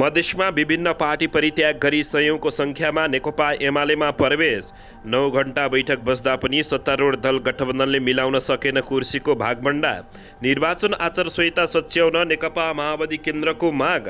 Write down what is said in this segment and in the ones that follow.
मधेसमा विभिन्न पार्टी परित्याग गरी सयौंको संख्यामा नेकपा एमालेमा प्रवेश। 9 घण्टा बैठक बस्दा पनि सत्तारूढ दल गठबन्धनले मिलाउन सकेन कुर्सीको भागभण्डा। निर्वाचन आचार संहिता सच्याउन नेकपा माओवादी केन्द्रको माग।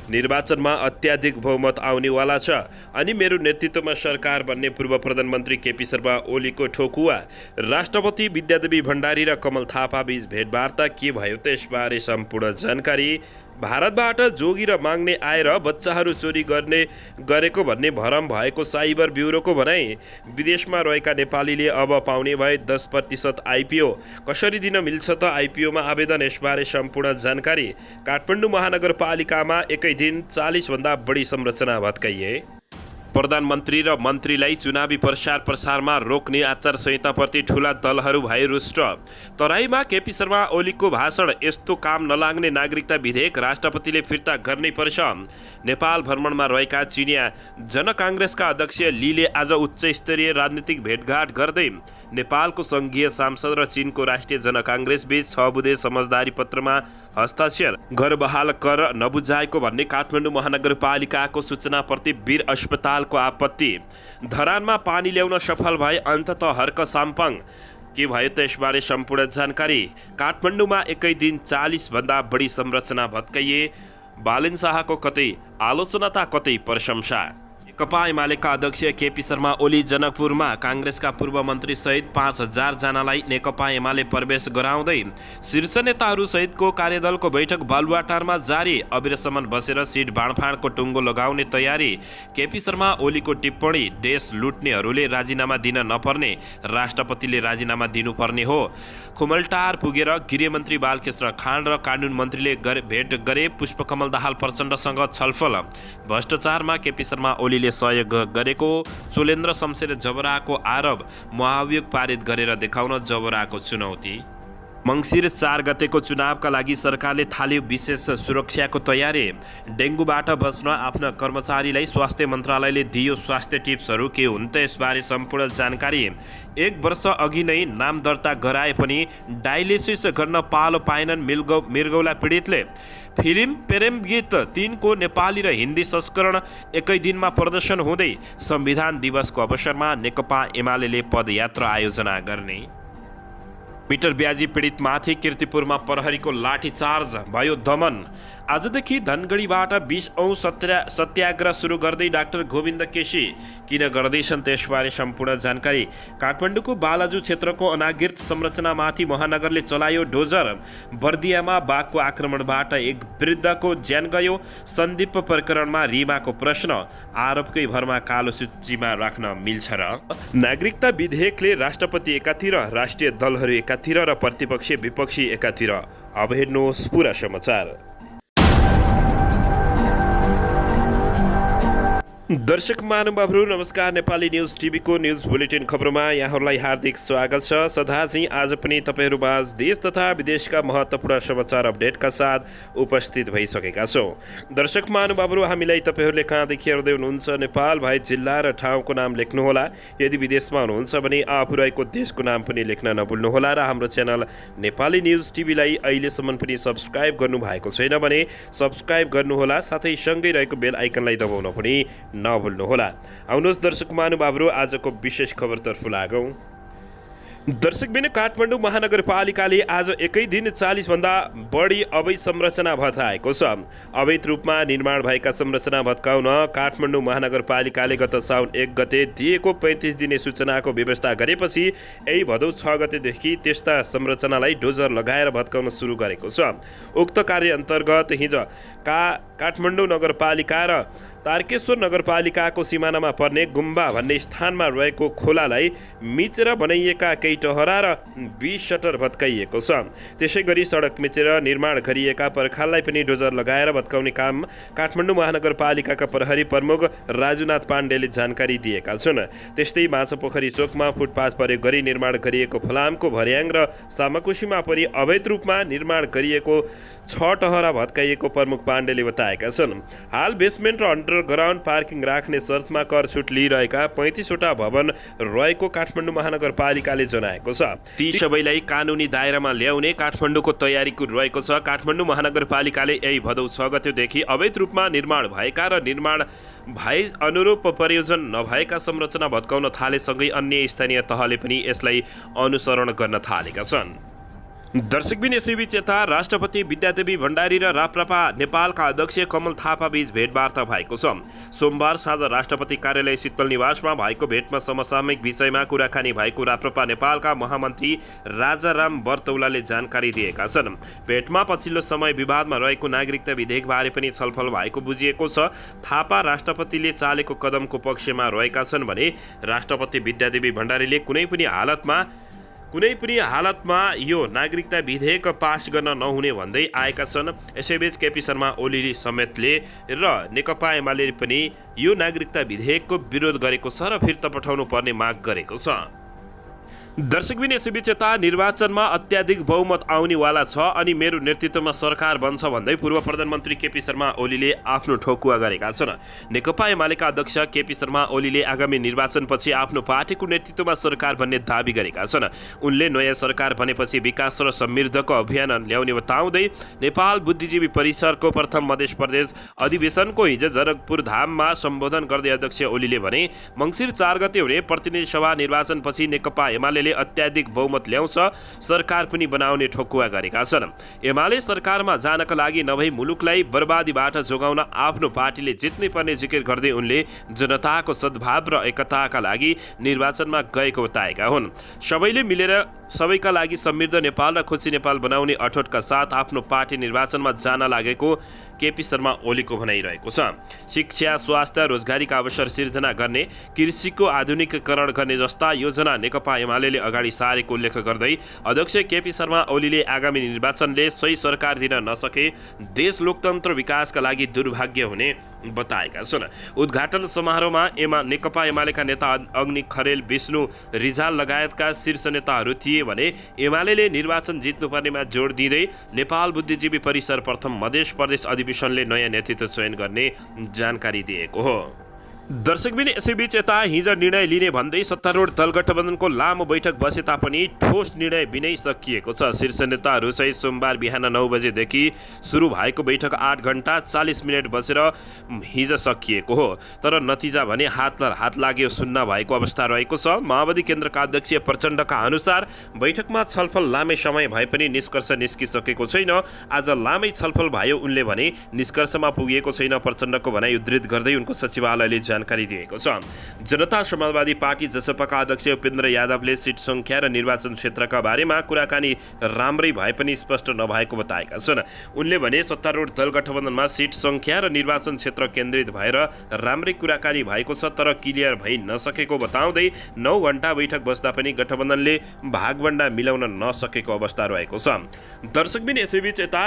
निर्वाचनमा अत्याधिक बहुमत आउनेवाला छ अनि मेरो नेतृत्वमा सरकार भन्ने पूर्व प्रधानमन्त्री केपी शर्मा ओलीको ठोकुवा। राष्ट्रपति विद्यादेवी भण्डारी र कमल थापा बीच भेटवार्ता के भयो त्यसबारे सम्पूर्ण जानकारी। भारतबाट जोगिएर माग्ने आएर बच्चाहरू चोरी गरेको भन्ने भरम भएको साइबर ब्युरोको भनाई। विदेशमा रहेका नेपालीले अब पाउने भए 10% आइपिओ। कसरी दिन मिल्छ त आइपिओमा आवेदन, यसबारे सम्पूर्ण जानकारी। काठमाडौँ महानगरपालिकामा एकै दिन 40 भन्दा बढी संरचना भत्काइए। प्रधानमन्त्री र मन्त्रीलाई चुनावी प्रचार प्रसारमा रोक्ने आचार संहिताप्रति ठूला दलहरू भए रुष्ट। तराईमा केपी शर्मा ओलीको भाषण, यस्तो काम नलाग्ने नागरिकता विधेयक राष्ट्रपतिले फिर्ता गर्नै पर्छ। नेपाल भ्रमणमा रहेका चिनिया जनकाङ्ग्रेसका अध्यक्ष लीले आज उच्च स्तरीय राजनीतिक भेटघाट गर्दै नेपालको सङ्घीय सांसद र चीनको राष्ट्रिय जनकाङ्ग्रेस बीच 6 बुँदे समझदारी पत्रमा हस्ताक्षर। घर बहाल कर नबुझाएको भन्ने काठमाडौँ महानगरपालिकाको सूचनाप्रति वीर अस्पतालको आपत्ति। धरानमा पानी ल्याउन सफल भए अन्ततः हर्क साम्पाङ। के भयो त्यसबारे सम्पूर्ण जानकारी। काठमाडौँमा एकै दिन 40 भन्दा बढी संरचना भत्काइए। बालन शाहको कतै आलोचना त कतै प्रशंसा। नेकपा एमालेका अध्यक्ष केपी शर्मा ओली जनकपुरमा काङ्ग्रेसका पूर्व मन्त्री सहित 5000 जनालाई नेकपा एमाले प्रवेश गराउँदै शीर्ष नेताहरू सहितको कार्यदलको बैठक बालुवाटारमा जारी। अबेरसम्म बसेर सिट बाँडफाँडको टुङ्गो लगाउने तयारी। केपी शर्मा ओलीको टिप्पणी, देश लुट्नेहरूले राजीनामा दिन नपर्ने, राष्ट्रपतिले राजीनामा दिनुपर्ने हो। खुमलटार पुगेर गृहमन्त्री बालकृष्ण खाँड र कानुन मन्त्रीले भेट गरे। पुष्पकमल दाहाल प्रचण्डसँग छलफल। भ्रष्टाचारमा केपी शर्मा ओलीले सहयोग गरेको चोलेन्द्र शमशेर जबराको आरोप। महाभियोग पारित गरेर देखाउन जबराको चुनौती। मङ्सिर 4 गतेको चुनावका लागि सरकारले थाल्यो विशेष सुरक्षाको तयारी। डेङ्गुबाट बच्न आफ्ना कर्मचारीलाई स्वास्थ्य मन्त्रालयले दियो स्वास्थ्य टिप्सहरू। के हुन् त यसबारे सम्पूर्ण जानकारी। 1 वर्ष अघि नै नाम दर्ता गराए पनि डायलिसिस गर्न पालो पाएनन् मृगौला पीडितले। फिल्म प्रेम गीत 3 को नेपाली र हिन्दी संस्करण एकै दिनमा प्रदर्शन हुँदै संविधान दिवसको अवसरमा नेकपा एमालेले पदयात्रा आयोजना गर्ने। मिटर ब्याजी पीडितमाथि कीर्तिपुरमा प्रहरीको लाठीचार्ज भयो दमन। आजदेखि धनगढीबाट 20 औँ सत्याग्रह सुरु गर्दै डाक्टर गोविन्द केसी। किन गर्दैछन् त्यसबारे सम्पूर्ण जानकारी। काठमाडौँको बालाजु क्षेत्रको अनागृत संरचनामाथि महानगरले चलायो डोजर। बर्दियामा बाघको आक्रमणबाट एक वृद्धको ज्यान गयो। सन्दीप प्रकरणमा रिमाको प्रश्न, आरोपकै भरमा कालो सूचीमा राख्न मिल्छ र? नागरिकता विधेयकले राष्ट्रपति एकातिर, राष्ट्रिय दलहरू एकातिर र प्रतिपक्षी विपक्षी एकातिर। अब हेर्नुहोस् पुरा समाचार। दर्शक महानुभावहरू नमस्कार। नेपाली न्युज टिभीको न्युज बुलेटिन खबरमा यहाँहरूलाई हार्दिक स्वागत छ। सदा चाहिँ आज पनि तपाईँहरूमाझ देश तथा विदेशका महत्त्वपूर्ण समाचार अपडेटका साथ उपस्थित भइसकेका छौँ। दर्शक महानुभावहरू, हामीलाई तपाईँहरूले कहाँदेखि हेर्दै हुनुहुन्छ नेपाल भए जिल्ला र ठाउँको नाम लेख्नुहोला। यदि विदेशमा हुनुहुन्छ भने आफू रहेको देशको नाम पनि लेख्न नभुल्नुहोला र हाम्रो च्यानल नेपाली न्युज टिभीलाई अहिलेसम्म पनि सब्सक्राइब गर्नुभएको छैन भने सब्सक्राइब गर्नुहोला, साथै सँगै रहेको बेल आइकनलाई दबाउन पनि नभुल्नुहोला। आउनुहोस् दर्शक महानुभावहरू, आजको विशेष खबरतर्फ लागौँ। दर्शकबिन, काठमाडौँ महानगरपालिकाले आज एकै दिन 40 भन्दा बढी अवैध संरचना भत्काएको छ। अवैध रूपमा निर्माण भएका संरचना भत्काउन काठमाडौँ महानगरपालिकाले गत साउन 1 गते दिएको 35 दिने सूचनाको व्यवस्था गरेपछि यही भदौ 6 गतेदेखि त्यस्ता संरचनालाई डोजर लगाएर भत्काउन सुरु गरेको छ। उक्त कार्य अन्तर्गत हिजो काठमाडौँ नगरपालिका र तारकेश्वर नगरपालिकाको सिमानामा पर्ने गुम्बा भन्ने स्थानमा रहेको खोलालाई मिचेर बनाइएका केही टहरा र 20 सटर भत्काइएको छ। त्यसै गरी सडक मिचेर निर्माण गरिएका पर्खाललाई पनि डोजर लगाएर भत्काउने काम काठमाडौँ महानगरपालिकाका प्रहरी प्रमुख राजुनाथ पाण्डेले जानकारी दिएका छन्। त्यस्तै माछापोखरी चोकमा फुटपाथ प्रयोग गरी निर्माण गरिएको फलामको भर्याङ र सामकुसीमा पनि अवैध रूपमा निर्माण गरिएको 6 टहरा भत्काइएको प्रमुख पाण्डेले बताएका छन्। हाल बेसमेन्ट र अन्डरग्राउन्ड पार्किङ राख्ने शर्तमा कर छुट लिइरहेका 35वटा भवन रहेको काठमाडौँ महानगरपालिकाले जनाएको छ। ती सबैलाई कानुनी दायरामा ल्याउने काठमाडौँको तयारीको रहेको छ। काठमाडौँ महानगरपालिकाले यही भदौ 6 गतेदेखि अवैध रूपमा निर्माण भएका र निर्माण भए अनुरूप प्रयोजन नभएका संरचना भत्काउन थालेसँगै अन्य स्थानीय तहले पनि यसलाई अनुसरण गर्न थालेका छन्। दर्शकबिन यसैबीच यता राष्ट्रपति विद्यादेवी भण्डारी र राप्रपा नेपालका अध्यक्ष कमल थापा बीच भेटवार्ता भएको छ। सोमबार साँझ राष्ट्रपति कार्यालय शीतल निवासमा भएको भेटमा समसामयिक विषयमा कुराकानी भएको राप्रपा नेपालका महामन्त्री राजाराम बर्तौलाले जानकारी दिएका छन्। भेटमा पछिल्लो समय विवादमा रहेको नागरिकता विधेयकबारे पनि छलफल भएको बुझिएको छ। थापा राष्ट्रपतिले चालेको कदमको पक्षमा रहेका छन् भने राष्ट्रपति विद्यादेवी भण्डारीले कुनै पनि हालतमा यो नागरिकता विधेयक पास गर्न नहुने भन्दै आएका छन्। यसैबीच केपी शर्मा ओली समेतले र नेकपा एमाले पनि यो नागरिकता विधेयकको विरोध गरेको छ र फिर्ता पठाउनु पर्ने माग गरेको छ। दर्शकबिन यसैबीच यता निर्वाचनमा अत्याधिक बहुमत आउनेवाला छ अनि मेरो नेतृत्वमा सरकार बन्छ भन्दै पूर्व प्रधानमन्त्री केपी शर्मा ओलीले आफ्नो ठोकुवा गरेका छन्। नेकपा एमालेका अध्यक्ष केपी शर्मा ओलीले आगामी निर्वाचनपछि आफ्नो पार्टीको नेतृत्वमा सरकार बन्ने दाबी गरेका छन्। उनले नयाँ सरकार बनेपछि विकास र समृद्धको अभियान ल्याउने बताउँदै नेपाल बुद्धिजीवी परिषदको प्रथम मध्य प्रदेश अधिवेशनको हिजो जनकपुर धाममा सम्बोधन गर्दै अध्यक्ष ओलीले भने मङ्सिर 4 गते हुने प्रतिनिधि सभा निर्वाचनपछि नेकपा एमाले अत्याधिक बहुमत ल्याउँछ, सरकार पनि बनाउने ठोकुवा गरेका छन्। एमाले सरकारमा जानका लागि नभई मुलुकलाई बर्बादीबाट जोगाउन आफ्नो पार्टीले जित्नै पर्ने जिकिर गर्दै उनले जनताको सद्भाव र एकताका लागि निर्वाचनमा गएको बताएका हुन्। सबैले मिलेर सबैका लागि समृद्ध नेपाल र खुसी नेपाल बनाउने अठोटका साथ आफ्नो पार्टी निर्वाचनमा जान लागेको केपी शर्मा ओलीको भनाइरहेको छ। शिक्षा, स्वास्थ्य, रोजगारीका अवसर सिर्जना गर्ने, कृषिको आधुनिकीकरण गर्ने जस्ता योजना नेकपा एमाले अगाडि सारेको उल्लेख गर्दै अध्यक्ष केपी शर्मा ओलीले आगामी निर्वाचनले सही सरकार दिन नसके देश लोकतन्त्र विकासका लागि दुर्भाग्य हुने बताएका छन्। उद्घाटन समारोहमा नेकपा एमालेका नेता अग्नि खरेल, विष्णु रिजाल लगायतका शीर्ष नेताहरू थिए भने एमाले निर्वाचन जित्नुपर्नेमा जोड दिँदै नेपाल बुद्धिजीवी परिषद प्रथम मध्य प्रदेश अधिवेशनले नयाँ नेतृत्व चयन गर्ने जानकारी दिएको हो। दर्शकबिन यसैबीच यता हिजो निर्णय लिने भन्दै सत्तारूढ दल गठबन्धनको लामो बैठक बसे तापनि ठोस निर्णय बिनै सकिएको छ। शीर्ष नेताहरू सहित सोमबार बिहान 9 बजेदेखि सुरु भएको बैठक 8 घण्टा 40 मिनट बसेर हिजो सकिएको हो। तर नतिजा भने हात लाग्यो सुन्न भएको अवस्था रहेको छ। माओवादी केन्द्रका अध्यक्ष प्रचण्डका अनुसार बैठकमा छलफल लामै समय भए पनि निष्कर्ष निस्किसकेको छैन। आज लामै छलफल भयो उनले भने निष्कर्षमा पुगेको छैन। प्रचण्डको भनाइ उद्धृत गर्दै उनको सचिवालयले जानकारी दिएको छ। जनता समाजवादी पार्टी जसपाका अध्यक्ष उपेन्द्र यादवले सिट संख्या र निर्वाचन क्षेत्रका बारेमा कुराकानी राम्रै भए पनि स्पष्ट नभएको बताएका छन्। उनले भने सत्तारूढ दल गठबन्धनमा सिट संख्या र निर्वाचन क्षेत्र केन्द्रित भएर राम्रै कुराकानी भएको छ तर क्लियर भइ नसकेको बताउँदै 9 घण्टा बैठक बस्दा पनि गठबन्धनले भागभण्डा मिलाउन नसकेको अवस्था रहेको छ। दर्शकबिन यसैबीच यता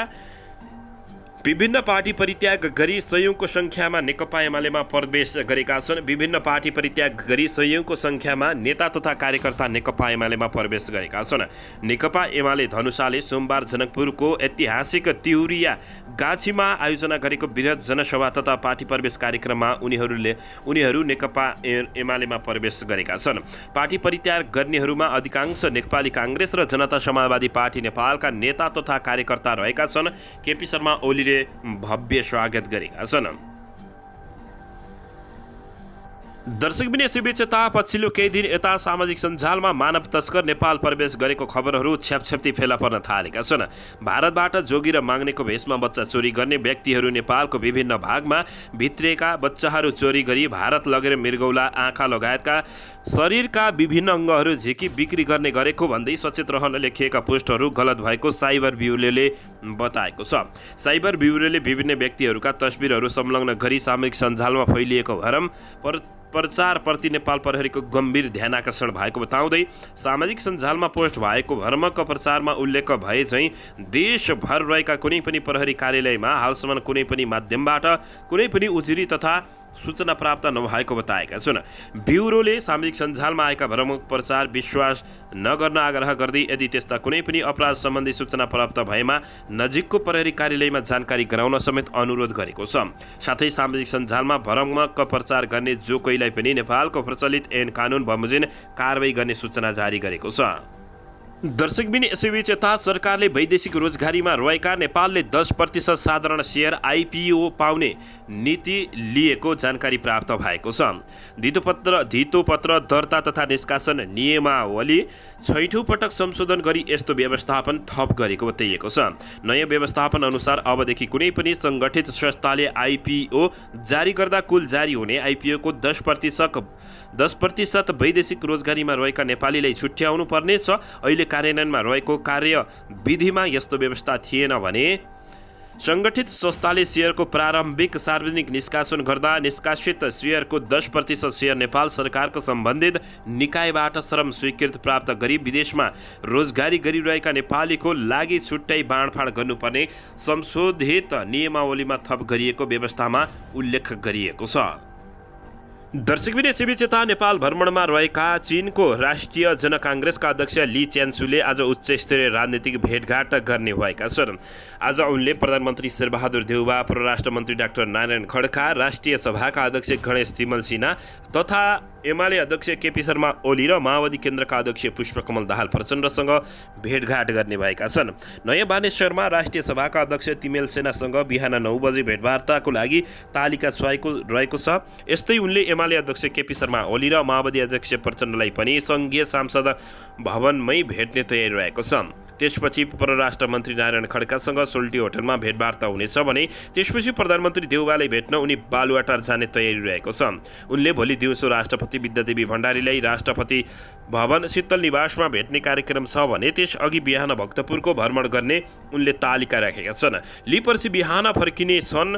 विभिन्न पार्टी परित्याग गरी सयौंको संख्यामा नेकपा एमालेमा प्रवेश गरेका छन्। विभिन्न पार्टी परित्याग गरी सयौंको संख्यामा नेता तथा कार्यकर्ता नेकपा एमालेमा प्रवेश गरेका छन्। नेकपा एमाले धनुषाले सोमबार जनकपुरको ऐतिहासिक तिउरिया गाछीमा आयोजना गरेको बृहत जनसभा तथा पार्टी प्रवेश कार्यक्रममा उनीहरू नेकपा एमालेमा प्रवेश गरेका छन्। पार्टी परित्याग गर्नेहरूमा अधिकांश नेपाली कांग्रेस र जनता समाजवादी पार्टी नेपालका नेता तथा कार्यकर्ता रहेका छन्। केपी शर्मा ओलीले भव्य स्वागत गरेका छन्। दर्शकबिन यसैबीच यता पछिल्लो केही दिन यता सामाजिक सञ्जालमा मानव तस्कर नेपाल प्रवेश गरेको खबरहरू छ्यापछ्याप्ती फेला पर्न थालेका छन्। भारतबाट जोगी र माग्नेको भेषमा बच्चा चोरी गर्ने व्यक्तिहरू नेपालको विभिन्न भागमा भित्रिएका बच्चाहरू चोरी गरी भारत लगेर मृगौला, आँखा लगायतका शरीरका विभिन्न अङ्गहरू झिकी बिक्री गर्ने गरेको भन्दै सचेत रहन लेखिएका पोस्टहरू गलत भएको साइबर ब्युरोले बताएको छ। साइबर ब्युरोले विभिन्न व्यक्तिहरूका तस्बिरहरू संलग्न गरी सामाजिक सञ्जालमा फैलिएको भरम प्रचारप्रति नेपाल प्रहरीको गम्भीर ध्यान आकर्षण भएको बताउँदै सामाजिक सञ्जालमा पोस्ट भएको भ्रमक प्रचारमा उल्लेख भए चाहिँ देशभर रहेका कुनै पनि प्रहरी कार्यालयमा हालसम्म कुनै पनि माध्यमबाट कुनै पनि उजुरी तथा सूचना प्राप्त नभएको बताएका छन्। ब्युरोले सामाजिक सञ्जालमा आएका भ्रामक प्रचार विश्वास नगर्न आग्रह गर्दै यदि त्यस्ता कुनै पनि अपराध सम्बन्धी सूचना प्राप्त भएमा नजिकको प्रहरी कार्यालयमा जानकारी गराउन समेत अनुरोध गरेको छ। साथै सामाजिक सञ्जालमा भ्रामक प्रचार गर्ने जो कोहीलाई पनि नेपालको प्रचलित ऐन कानुन बमोजिम कारबाही गर्ने सूचना जारी गरेको छ। दर्शकबिन यसैबीच यता सरकारले वैदेशिक रोजगारीमा रहेका नेपालले 10% साधारण शेयर आइपिओ पाउने नीति लिएको जानकारी प्राप्त भएको छ। धितोपत्र दर्ता तथा निष्कासन नियमावली 6औं पटक संशोधन गरी यस्तो व्यवस्थापन थप गरेको बताइएको छ। नयाँ व्यवस्थापन अनुसार अबदेखि कुनै पनि सङ्गठित संस्थाले आइपिओ जारी गर्दा कुल जारी हुने आइपिओको 10% वैदेशिक रोजगारीमा रहेका नेपालीलाई छुट्याउनु पर्नेछ। अहिले कार्यान्वयनमा रहेको कार्यविधिमा यस्तो व्यवस्था थिएन भने सङ्गठित संस्थाले शेयरको प्रारम्भिक सार्वजनिक निष्कासन गर्दा निष्कासित शेयरको 10% शेयर नेपाल सरकारको सम्बन्धित निकायबाट श्रम स्वीकृत प्राप्त गरी विदेशमा रोजगारी गरिरहेका नेपालीको लागि छुट्टै बाँडफाँड गर्नुपर्ने संशोधित नियमावलीमा थप गरिएको व्यवस्थामा उल्लेख गरिएको छ। दर्शकबिन यसैबीच यता नेपाल भ्रमणमा रहेका चीनको राष्ट्रिय जनकाङ्ग्रेसका अध्यक्ष ली च्यान्सुले आज उच्च स्तरीय राजनीतिक भेटघाट गर्ने भएका छन्। आज उनले प्रधानमन्त्री शेरबहादुर देउवा, परराष्ट्र मन्त्री डाक्टर नारायण खड्का, राष्ट्रिय सभाका अध्यक्ष गणेश तिमल सिन्हा तथा एमाले अध्यक्ष केपी शर्मा ओली र माओवादी केन्द्रका अध्यक्ष पुष्पकमल दाहाल प्रचण्डसँग भेटघाट गर्ने भएका छन्। नयाँ बानेश्वरमा राष्ट्रिय सभाका अध्यक्ष तिमेल सेनासँग बिहान 9 बजे भेटवार्ताको लागि तालिका रहेको छ। यस्तै उनले एमाले अध्यक्ष केपी शर्मा ओली र माओवादी अध्यक्ष प्रचण्डलाई पनि सङ्घीय सांसद भवनमै भेट्ने तयारी रहेको छ। त्यसपछि परराष्ट्र मन्त्री नारायण खड्कासँग सोल्टी होटलमा भेटवार्ता हुनेछ भने त्यसपछि प्रधानमन्त्री देउवालाई भेट्न उनी बालुवाटार जाने तयारी रहेको छ। उनले भोलि दिउँसो राष्ट्रपति विद्यादेवी भण्डारीलाई राष्ट्रपति भवन शीतल निवासमा भेट्ने कार्यक्रम छ भने त्यसअघि बिहान भक्तपुरको भ्रमण गर्ने उनले तालिका राखेका छन्। ली पर्सि बिहान फर्किने छन्।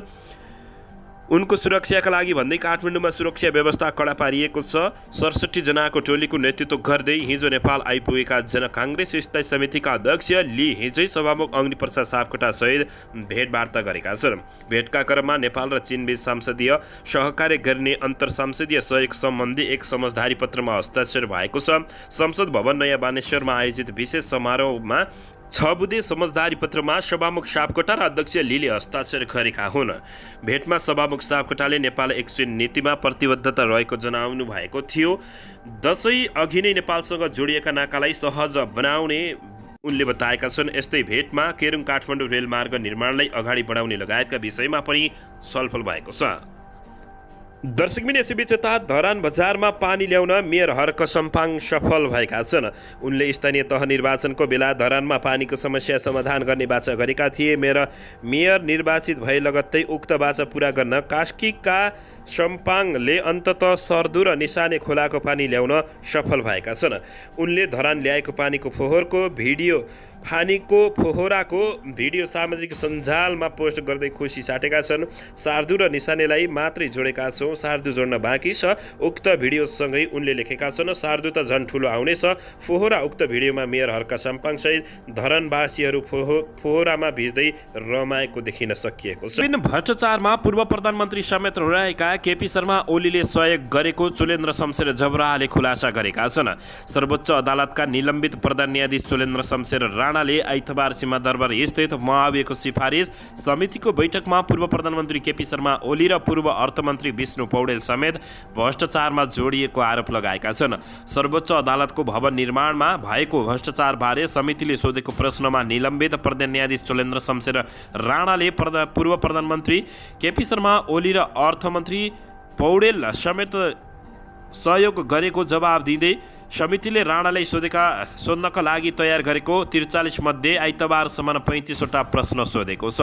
उनको सुरक्षाका लागि भन्दै काठमाडौँमा सुरक्षा व्यवस्था कडा पारिएको छ। 67 जनाको टोलीको नेतृत्व गर्दै हिजो नेपाल आइपुगेका जनकाङ्ग्रेस स्थायी समितिका अध्यक्ष ली हिजै सभामुख अग्निप्रसाद सापकोटा सहित भेटवार्ता गरेका छन्। भेटका क्रममा नेपाल र चीनबीच संसदीय सहकार्य गर्ने अन्तर संसदीय सहयोग सम्बन्धी एक समझदारी पत्रमा हस्ताक्षर भएको छ। संसद भवन नयाँ बानेश्वरमा आयोजित विशेष समारोहमा 6 बुँदे समझदारी पत्रमा सभामुख सापकोटा र अध्यक्ष लीले हस्ताक्षर गरेका हुन्। भेटमा सभामुख सापकोटाले नेपाल एक्सचेन्ज नीतिमा प्रतिबद्धता रहेको जनाउनु भएको थियो। दशैं अघि नै नेपालसँग जोडिएका नाकालाई सहज बनाउने उनले बताएका छन्। यस्तै भेटमा केरुङ काठमाडौँ रेलमार्ग निर्माणलाई अगाडि बढाउने लगायतका विषयमा पनि छलफल भएको छ। दर्शकबिन यसैबीच यता धरान बजारमा पानी ल्याउन मेयर हर्क सम्पाङ सफल भएका छन्। उनले स्थानीय तह निर्वाचनको बेला धरानमा पानीको समस्या समाधान गर्ने बाचा गरेका थिए। मेयर निर्वाचित भए लगत्तै उक्त बाचा पूरा गर्न कास्कीका सम्पाङले अन्ततः सर्दु र निशाने खोलाको पानी ल्याउन सफल भएका छन्। उनले धरान ल्याएको पानीको फोहोराको भिडियो सामाजिक सञ्जालमा पोस्ट गर्दै खुसी साटेका छन्। सार्दु र निशानेलाई मात्रै जोडेका छौँ, सार्दु जोड्न बाँकी छ। उक्त भिडियोसँगै उनले लेखेका छन्, सार्दु त झन् ठुलो आउनेछ। फोहोरा उक्त भिडियोमा मेयर हर्क सम्पाङसहित धरानवासीहरू फोहोरामा भिज्दै रमाएको देखिन सकिएको छ। विभिन्न भ्रष्टाचारमा पूर्व प्रधानमन्त्री समेत रहेका केपी शर्मा ओलीले सहयोग गरेको चुलेन्द्र शमशेर जबराले खुलासा गरेका छन्। सर्वोच्च अदालतका निलम्बित प्रधान न्यायाधीश चुलेन्द्र शमशेर राणाले आइतबार सिंहदरबार स्थित महाभियोगको सिफारिस समितिको बैठकमा पूर्व प्रधानमन्त्री केपी शर्मा ओली र पूर्व अर्थमन्त्री विष्णु पौडेल समेत भ्रष्टाचारमा जोडिएको आरोप लगाएका छन्। सर्वोच्च अदालतको भवन निर्माणमा भएको भ्रष्टाचारबारे समितिले सोधेको प्रश्नमा निलम्बित प्रधान न्यायाधीश चुलेन्द्र शमशेर राणाले पूर्व प्रधानमन्त्री केपी शर्मा ओली र अर्थमन्त्री पौडेल समेत सहयोग गरेको जवाब दिँदै समितिले राणालाई सोध्नका लागि तयार गरेको 43 मध्ये आइतबारसम्म 35वटा प्रश्न सोधेको छ।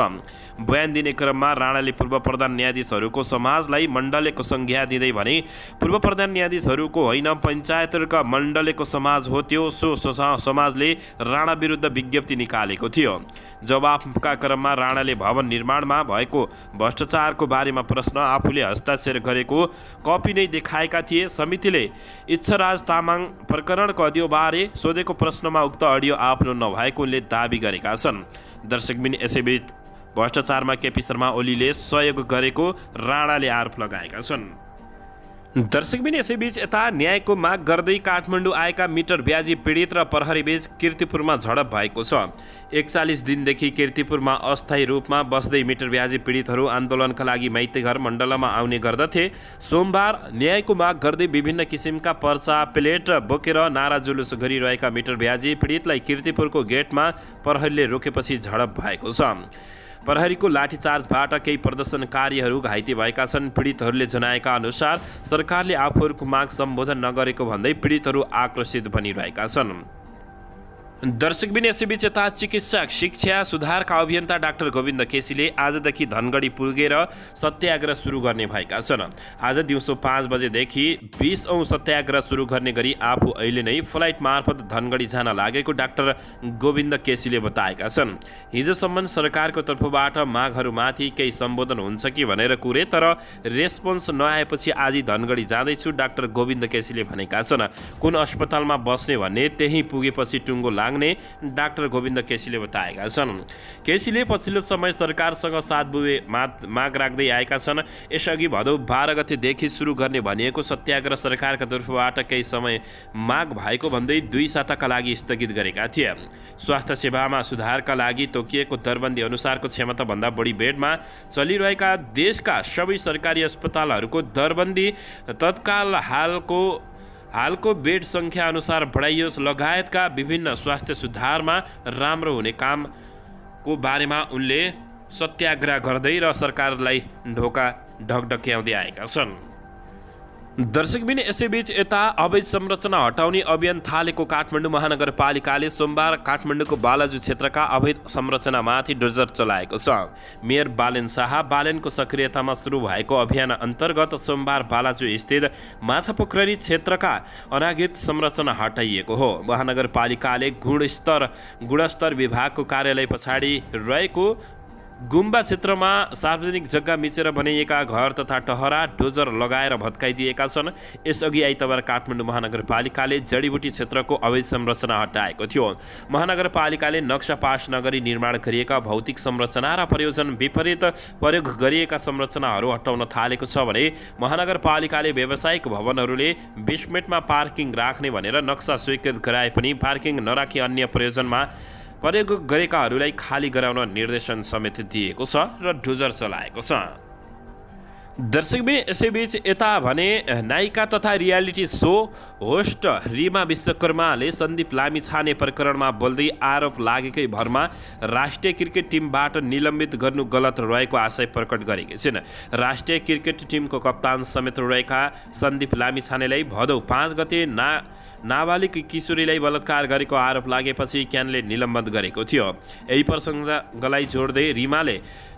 बयान दिने क्रममा राणाले पूर्व प्रधान न्यायाधीशहरूको समाजलाई मण्डलेको संज्ञा दिँदै भने पूर्व प्रधान न्यायाधीशहरूको होइन पञ्चायतका मण्डलेको समाज हो, त्यो समाजले राणा विरुद्ध विज्ञप्ति निकालेको थियो। जवाफका क्रममा राणाले भवन निर्माणमा भएको भ्रष्टाचारको बारेमा प्रश्न आफूले हस्ताक्षर गरेको कपी नै देखाएका थिए। समितिले इच्छराज तामाङ प्रकरणको अडियोबारे सोधेको प्रश्नमा उक्त अडियो आफ्नो नभएको उनले दाबी गरेका छन्। दर्शकबिन यसैबीच भ्रष्टाचारमा केपी शर्मा ओलीले सहयोग गरेको राणाले आरोप लगाएका छन्। दर्शकबिन यसैबीच यता न्यायको माग गर्दै काठमाडौँ आएका मिटर ब्याजी पीडित र प्रहरीबीच कीर्तिपुरमा झडप भएको छ। 41 दिनदेखि कीर्तिपुरमा अस्थायी रूपमा बस्दै मिटर ब्याजी पीडितहरू आन्दोलनका लागि माइतीघर मण्डलमा आउने गर्दथे। सोमबार न्यायको माग गर्दै विभिन्न किसिमका पर्चा प्लेट बोकेर नारा जुलुस गरिरहेका मिटर ब्याजी पीडितलाई कीर्तिपुरको गेटमा प्रहरीले रोकेपछि झडप भएको छ। प्रहरीको लाठीचार्जबाट केही प्रदर्शनकारीहरू घाइते भएका छन्। पीडितहरूले जनाएका अनुसार सरकारले आफूहरूको माग सम्बोधन नगरेको भन्दै पीडितहरू आक्रोशित बनिरहेका छन्। दर्शकबिन यसैबीच यता चिकित्सक शिक्षा सुधारका अभियन्ता डाक्टर गोविन्द केसीले आजदेखि धनगढी पुगेर सत्याग्रह सुरु गर्ने भएका छन्। आज दिउँसो 5 बजेदेखि 20 औँ सत्याग्रह सुरु गर्ने गरी आफू अहिले नै फ्लाइट मार्फत धनगढी जान लागेको डाक्टर गोविन्द केसीले बताएका छन्। हिजोसम्म सरकारको तर्फबाट मागहरूमाथि केही सम्बोधन हुन्छ कि भनेर कुरे, तर रेस्पोन्स नआएपछि आज धनगढी जाँदैछु डाक्टर गोविन्द केसीले भनेका छन्। कुन अस्पतालमा बस्ने भन्ने त्यही पुगेपछि टुङ्गो लाग्ने डाक्टर गोविन्द केसीले बताएका छन्। केसीले पछिल्लो समय सरकारसँग साथ बुझे माग राख्दै आएका छन्। यसअघि भदौ 12 गतेदेखि सुरु गर्ने भनिएको सत्याग्रह सरकारका तर्फबाट केही समय माग भएको भन्दै 2 साताका लागि स्थगित गरेका थिए। स्वास्थ्य सेवामा सुधारका लागि तोकिएको दरबन्दी अनुसारको क्षमताभन्दा बढी बेडमा चलिरहेका देशका सबै सरकारी अस्पतालहरूको दरबन्दी तत्काल हालको बेड सङ्ख्या अनुसार बढाइयोस् लगायतका विभिन्न स्वास्थ्य सुधारमा राम्रो हुने कामको बारेमा उनले सत्याग्रह गर्दै र सरकारलाई ढोका ढकढक्याउँदै आएका छन्। दर्शकबिन यसैबीच यता अवैध संरचना हटाउने अभियान थालेको काठमाडौँ महानगरपालिकाले सोमबार काठमाडौँको बालाजु क्षेत्रका अवैध संरचनामाथि डोजर चलाएको छ। मेयर बालेन शाह बालेनको सक्रियतामा सुरु भएको अभियान अन्तर्गत सोमबार बालाजु स्थित माछापोखरी क्षेत्रका अनाधिकृत संरचना हटाइएको हो। महानगरपालिकाले गुणस्तर विभागको कार्यालय पछाडि रहेको गुम्बा क्षेत्रमा सार्वजनिक जग्गा मिचेर बनाइएका घर तथा टहरा डोजर लगाएर भत्काइदिएका छन्। यसअघि आइतबार काठमाडौँ महानगरपालिकाले जडीबुटी क्षेत्रको अवैध संरचना हटाएको थियो। महानगरपालिकाले नक्सा पास नगरी निर्माण गरिएका भौतिक संरचना र प्रयोजन विपरीत प्रयोग गरिएका संरचनाहरू हटाउन थालेको छ भने महानगरपालिकाले व्यावसायिक भवनहरूले बेसमेन्टमा पार्किङ राख्ने भनेर नक्सा स्वीकृत गराए पनि पार्किङ नराखी अन्य प्रयोजनमा प्रयोग गरेकाहरूलाई खाली गराउन निर्देशन समेत दिएको छ र डोजर चलाएको छ। दर्शकबिन यसैबीच यता भने नायिका तथा रियालिटी शो होस्ट रिमा विश्वकर्माले सन्दीप लामिछाने प्रकरणमा बोल्दै आरोप लागेकै भरमा राष्ट्रिय क्रिकेट टिमबाट निलम्बित गर्नु गलत रहेको आशय प्रकट गरेकी छिन्। राष्ट्रिय क्रिकेट टिमको कप्तान समेत रहेका सन्दीप लामिछानेलाई भदौ 5 गते नाबालिग किशोरीलाई बलात्कार गरेको आरोप लागेपछि क्यानले निलम्बन गरेको थियो। यही प्रसङ्गलाई जोड्दै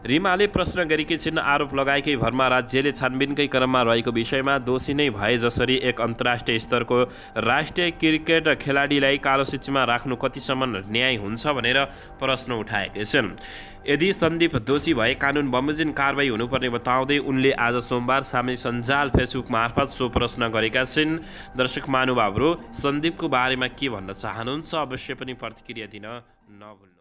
रिमाले प्रश्न गरेकी छिन्। आरोप लगाएकै भरमा राज्यले छानबिनकै क्रममा रहेको विषयमा दोषी नै भए जसरी एक अन्तर्राष्ट्रिय स्तरको राष्ट्रिय क्रिकेट खेलाडीलाई कालो सूचीमा राख्नु कतिसम्म न्याय हुन्छ भनेर प्रश्न उठाएकी छिन्। यदि सन्दीप दोषी भए कानुन बमोजिम कारबाही हुनुपर्ने बताउँदै उनले आज सोमबार सामाजिक सञ्जाल फेसबुक मार्फत सो प्रश्न गरेका छिन्। दर्शक महानुभावहरू सन्दीपको बारेमा के भन्न चाहनुहुन्छ अवश्य पनि प्रतिक्रिया दिन नभुल्नु।